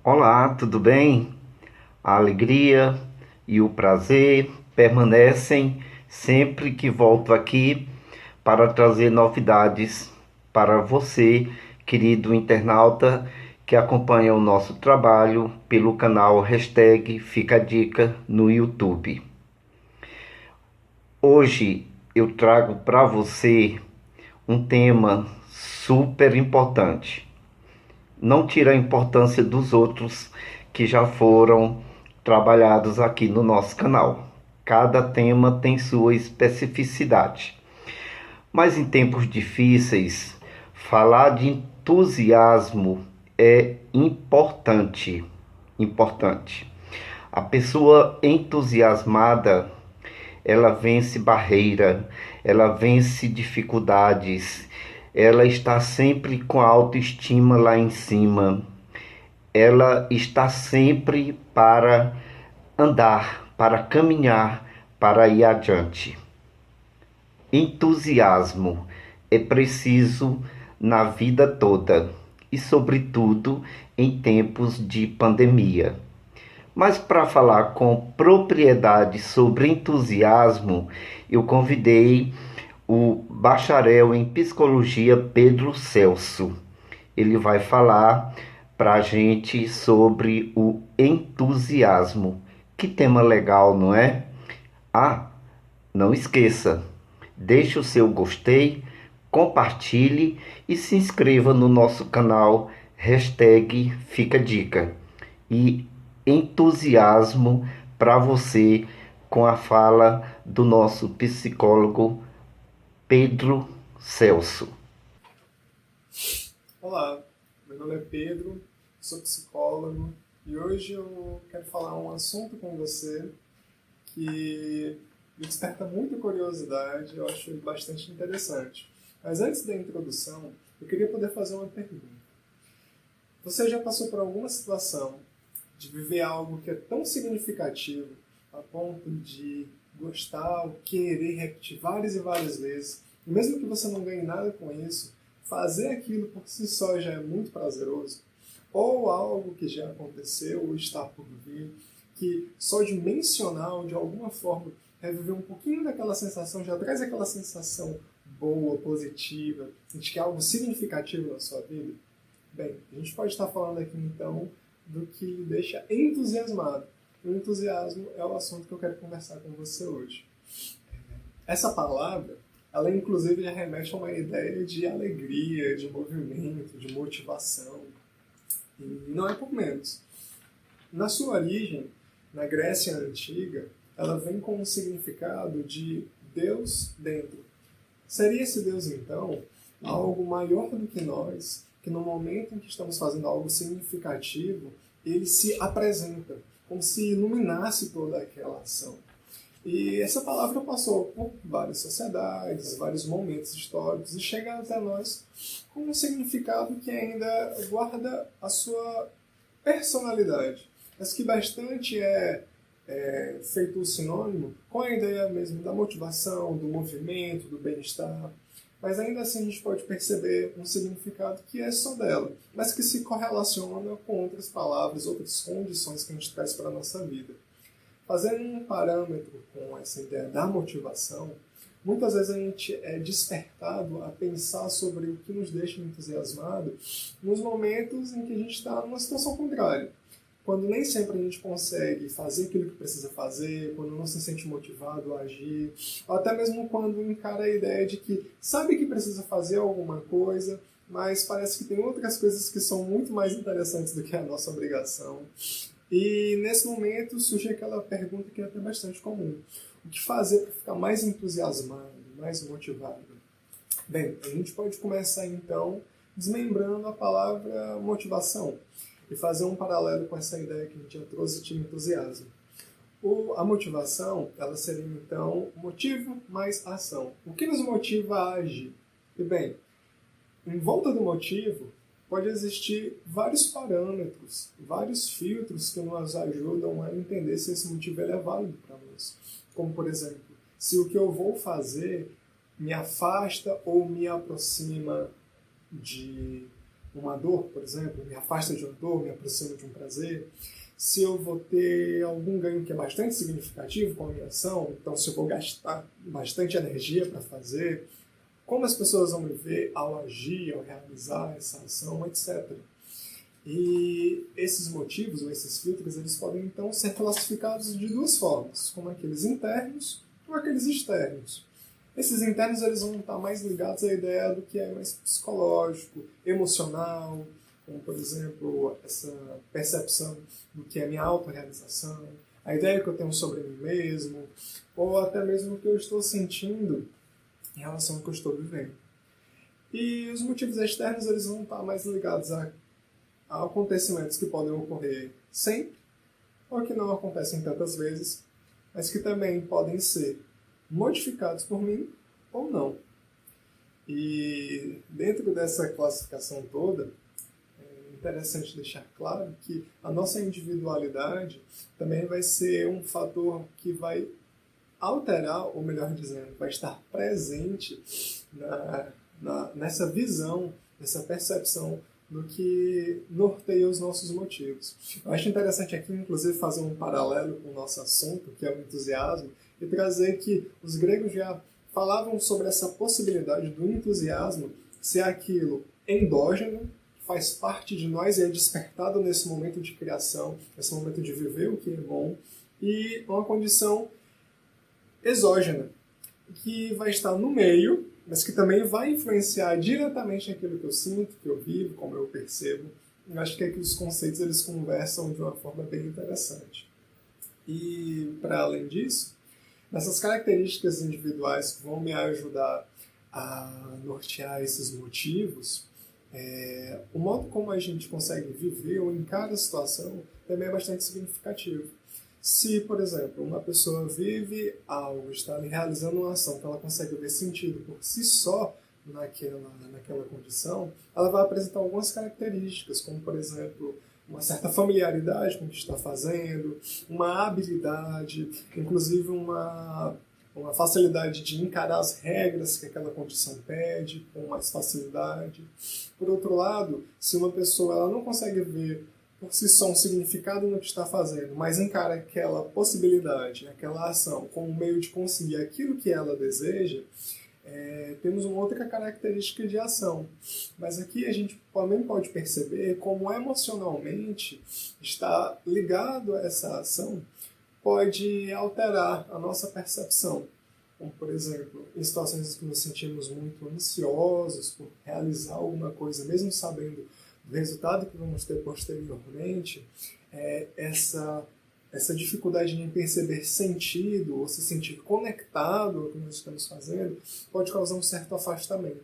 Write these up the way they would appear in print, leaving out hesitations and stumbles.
Olá, tudo bem? A alegria e o prazer permanecem sempre que volto aqui para trazer novidades para você, querido internauta, que acompanha o nosso trabalho pelo canal hashtag Fica a Dica no YouTube. Hoje eu trago para você um tema super importante. Não tira a importância dos outros que já foram trabalhados aqui no nosso canal. Cada tema tem sua especificidade. Mas em tempos difíceis, falar de entusiasmo é importante. Importante. A pessoa entusiasmada, ela vence barreira, ela vence dificuldades, ela está sempre com a autoestima lá em cima, ela está sempre para andar, para caminhar, para ir adiante. Entusiasmo é preciso na vida toda e, sobretudo, em tempos de pandemia. Mas para falar com propriedade sobre entusiasmo, eu convidei o bacharel em psicologia Pedro Celso. Ele vai falar para a gente sobre o entusiasmo. Que tema legal, não é? Ah, não esqueça, deixe o seu gostei, compartilhe e se inscreva no nosso canal hashtag Fica Dica. E entusiasmo para você com a fala do nosso psicólogo Pedro Celso. Olá, meu nome é Pedro, sou psicólogo e hoje eu quero falar um assunto com você que me desperta muita curiosidade, eu acho ele bastante interessante. Mas antes da introdução, eu queria poder fazer uma pergunta. Você já passou por alguma situação de viver algo que é tão significativo a ponto de gostar ou querer repetir várias e várias vezes, e mesmo que você não ganhe nada com isso, fazer aquilo por si só já é muito prazeroso? Ou algo que já aconteceu ou está por vir, que só de mencionar ou de alguma forma reviver um pouquinho daquela sensação já traz aquela sensação boa, positiva, de que é algo significativo na sua vida? Bem, a gente pode estar falando aqui então do que deixa entusiasmado. O entusiasmo é o assunto que eu quero conversar com você hoje. Essa palavra, ela inclusive já remete a uma ideia de alegria, de movimento, de motivação. E não é por menos. Na sua origem, na Grécia Antiga, ela vem com um significado de Deus dentro. Seria esse Deus, então, algo maior do que nós, que no momento em que estamos fazendo algo significativo, ele se apresenta, como se iluminasse toda aquela ação. E essa palavra passou por várias sociedades, vários momentos históricos, e chega até nós com um significado que ainda guarda a sua personalidade, mas que bastante é feito o sinônimo com a ideia mesmo da motivação, do movimento, do bem-estar. Mas ainda assim a gente pode perceber um significado que é só dela, mas que se correlaciona com outras palavras, outras condições que a gente traz para a nossa vida. Fazendo um parâmetro com essa ideia da motivação, muitas vezes a gente é despertado a pensar sobre o que nos deixa entusiasmado nos momentos em que a gente está numa situação contrária. Quando nem sempre a gente consegue fazer aquilo que precisa fazer, quando não se sente motivado a agir, ou até mesmo quando encara a ideia de que sabe que precisa fazer alguma coisa, mas parece que tem outras coisas que são muito mais interessantes do que a nossa obrigação. E nesse momento surge aquela pergunta que é até bastante comum. O que fazer para ficar mais entusiasmado, mais motivado? Bem, a gente pode começar então desmembrando a palavra motivação e fazer um paralelo com essa ideia que a gente já trouxe de entusiasmo. A motivação, ela seria então motivo mais ação. O que nos motiva a agir? E bem, em volta do motivo pode existir vários parâmetros, vários filtros que nos ajudam a entender se esse motivo é válido para nós. Como, por exemplo, se o que eu vou fazer me afasta ou me aproxima de uma dor, por exemplo, me afasta de uma dor, me aproxima de um prazer, se eu vou ter algum ganho que é bastante significativo com a minha ação, então se eu vou gastar bastante energia para fazer, como as pessoas vão me ver ao agir, ao realizar essa ação, etc. E esses motivos, ou esses filtros, eles podem então ser classificados de duas formas, como aqueles internos ou aqueles externos. Esses internos eles vão estar mais ligados à ideia do que é mais psicológico, emocional, como, por exemplo, essa percepção do que é minha autorrealização, a ideia que eu tenho sobre mim mesmo, ou até mesmo o que eu estou sentindo em relação ao que eu estou vivendo. E os motivos externos eles vão estar mais ligados a acontecimentos que podem ocorrer sempre, ou que não acontecem tantas vezes, mas que também podem ser modificados por mim ou não. E dentro dessa classificação toda, é interessante deixar claro que a nossa individualidade também vai ser um fator que vai alterar, ou melhor dizendo, vai estar presente nessa visão, nessa percepção do que norteia os nossos motivos. Eu acho interessante aqui, inclusive, fazer um paralelo com o nosso assunto, que é o entusiasmo, e trazer que os gregos já falavam sobre essa possibilidade do entusiasmo ser aquilo endógeno, que faz parte de nós e é despertado nesse momento de criação, nesse momento de viver o que é bom, e uma condição exógena, que vai estar no meio, mas que também vai influenciar diretamente naquilo que eu sinto, que eu vivo, como eu percebo. Eu acho que aqui os conceitos eles conversam de uma forma bem interessante. E, para além disso, nessas características individuais que vão me ajudar a nortear esses motivos, o modo como a gente consegue viver ou encara a situação também é bastante significativo. Se, por exemplo, uma pessoa vive algo, está realizando uma ação que ela consegue ver sentido por si só naquela condição, ela vai apresentar algumas características, como, por exemplo, uma certa familiaridade com o que está fazendo, uma habilidade, inclusive uma facilidade de encarar as regras que aquela condição pede com mais facilidade. Por outro lado, se uma pessoa ela não consegue ver por si só um significado no que está fazendo, mas encara aquela possibilidade, aquela ação, como um meio de conseguir aquilo que ela deseja, temos uma outra característica de ação. Mas aqui a gente também pode perceber como emocionalmente estar ligado a essa ação pode alterar a nossa percepção. Como, por exemplo, em situações em que nos sentimos muito ansiosos por realizar alguma coisa, mesmo sabendo do resultado que vamos ter posteriormente, essa dificuldade em perceber sentido ou se sentir conectado ao que nós estamos fazendo pode causar um certo afastamento.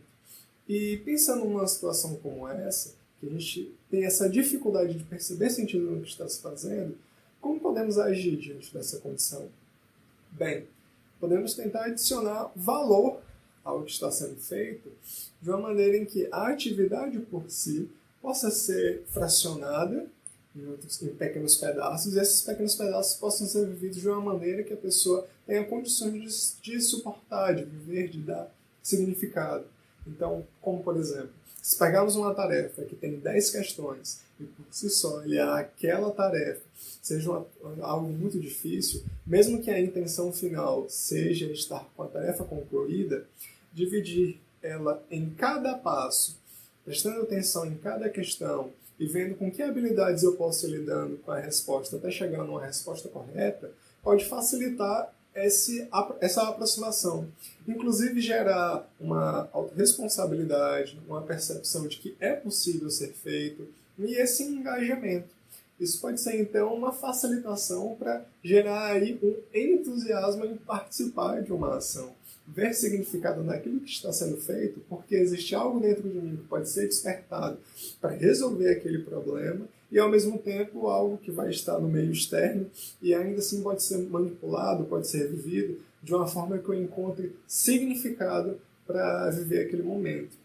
E pensando numa situação como essa, que a gente tem essa dificuldade de perceber sentido no que está se fazendo, como podemos agir diante dessa condição? Bem, podemos tentar adicionar valor ao que está sendo feito de uma maneira em que a atividade por si possa ser fracionada em pequenos pedaços, e esses pequenos pedaços possam ser vividos de uma maneira que a pessoa tenha condições de suportar, de viver, de dar significado. Então, como por exemplo, se pegarmos uma tarefa que tem 10 questões e por si só aquela tarefa seja algo muito difícil, mesmo que a intenção final seja estar com a tarefa concluída, dividir ela em cada passo, prestando atenção em cada questão e vendo com que habilidades eu posso ir lidando com a resposta até chegar numa resposta correta, pode facilitar essa aproximação. Inclusive gerar uma autorresponsabilidade, uma percepção de que é possível ser feito e esse engajamento. Isso pode ser, então, uma facilitação para gerar aí um entusiasmo em participar de uma ação. Ver significado naquilo que está sendo feito, porque existe algo dentro de mim que pode ser despertado para resolver aquele problema e, ao mesmo tempo, algo que vai estar no meio externo e ainda assim pode ser manipulado, pode ser vivido de uma forma que eu encontre significado para viver aquele momento.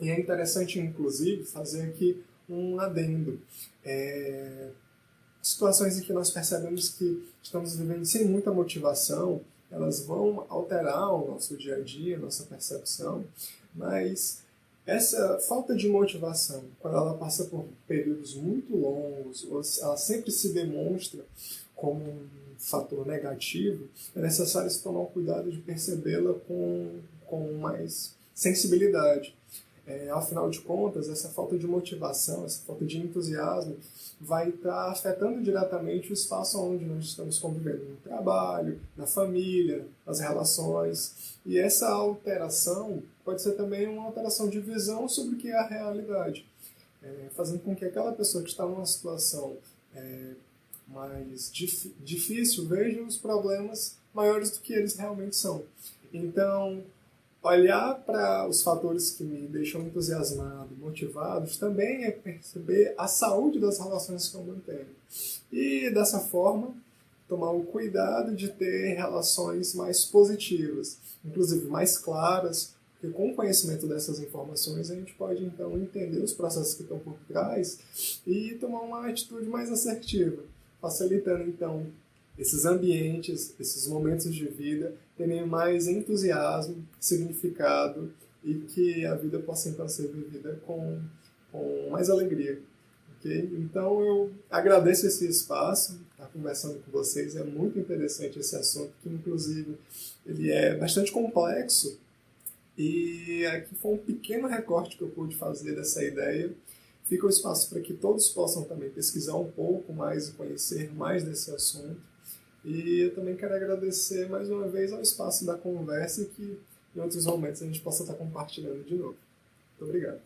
E é interessante, inclusive, fazer aqui um adendo. Situações em que nós percebemos que estamos vivendo sem muita motivação, elas vão alterar o nosso dia a dia, nossa percepção, mas Essa falta de motivação, quando ela passa por períodos muito longos, ou ela sempre se demonstra como um fator negativo, é necessário se tomar o cuidado de percebê-la com mais sensibilidade. Afinal de contas, essa falta de motivação, essa falta de entusiasmo vai estar afetando diretamente o espaço onde nós estamos convivendo, no trabalho, na família, nas relações. E essa alteração pode ser também uma alteração de visão sobre o que é a realidade, fazendo com que aquela pessoa que está numa situação mais difícil veja os problemas maiores do que eles realmente são. Então, olhar para os fatores que me deixam entusiasmado, motivados, também é perceber a saúde das relações que eu mantenho. E, dessa forma, tomar o cuidado de ter relações mais positivas, inclusive mais claras, porque com o conhecimento dessas informações a gente pode, então, entender os processos que estão por trás e tomar uma atitude mais assertiva, facilitando, então, esses ambientes, esses momentos de vida terem mais entusiasmo, significado e que a vida possa então ser vivida com mais alegria. Okay? Então eu agradeço esse espaço, estar conversando com vocês, é muito interessante esse assunto, que inclusive ele é bastante complexo e aqui foi um pequeno recorte que eu pude fazer dessa ideia. Fica o espaço para que todos possam também pesquisar um pouco mais e conhecer mais desse assunto. E eu também quero agradecer mais uma vez ao espaço da conversa e que em outros momentos a gente possa estar compartilhando de novo. Muito obrigado.